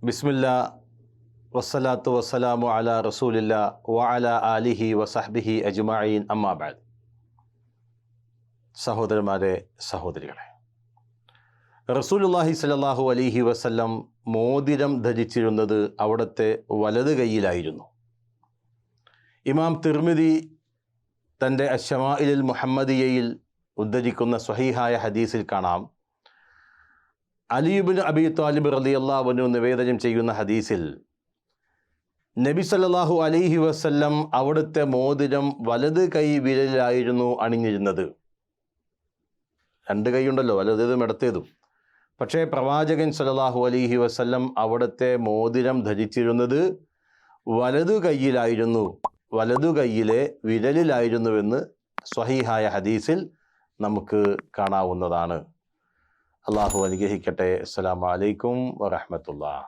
ബിസ്മില്ലാ വസ്സലാത്തു വസ്സലാമു അലാ റസൂലില്ലാ വഅലാ ആലിഹി വസഹ്ബിഹി അജ്മഈൻ അമ്മാ ബഅദ്. സഹോദരന്മാരെ, സഹോദരികളെ, റസൂലുള്ളാഹി സ്വല്ലല്ലാഹു അലൈഹി വസല്ലം മോതിരം ധരിച്ചിരുന്നത് അവിടുത്തെ വലത് കൈയിലായിരുന്നു. ഇമാം തിർമിദി തൻ്റെ അശ്ശമാഇലുൽ മുഹമ്മദിയയിൽ ഉദ്ധരിക്കുന്ന സ്വഹീഹായ ഹദീസിൽ കാണാം, അലി ഇബ്നു അബീ ത്വാലിബ് റളിയല്ലാഹു അൻഹു നിവേദനം ചെയ്യുന്ന ഹദീസിൽ നബി സല്ലല്ലാഹു അലൈഹി വസല്ലം അവിടുത്തെ മോതിരം വലത് കൈ വിരലിലായിരുന്നു അണിഞ്ഞിരുന്നത്. രണ്ട് കൈയുണ്ടല്ലോ, വലതേതും ഇടത്തേതും. പക്ഷേ പ്രവാചകൻ സല്ലല്ലാഹു അലൈഹി വസല്ലം അവിടുത്തെ മോതിരം ധരിച്ചിരുന്നത് വലതു കൈയിലായിരുന്നു, വലതു കൈയിലെ വിരലിലായിരുന്നുവെന്ന് സ്വഹീഹായ ഹദീസിൽ നമുക്ക് കാണാവുന്നതാണ്. അള്ളാഹു അനുഗ്രഹിക്കട്ടെ. അസ്സലാമു അലൈക്കും വറഹ്മത്തുള്ളാഹി.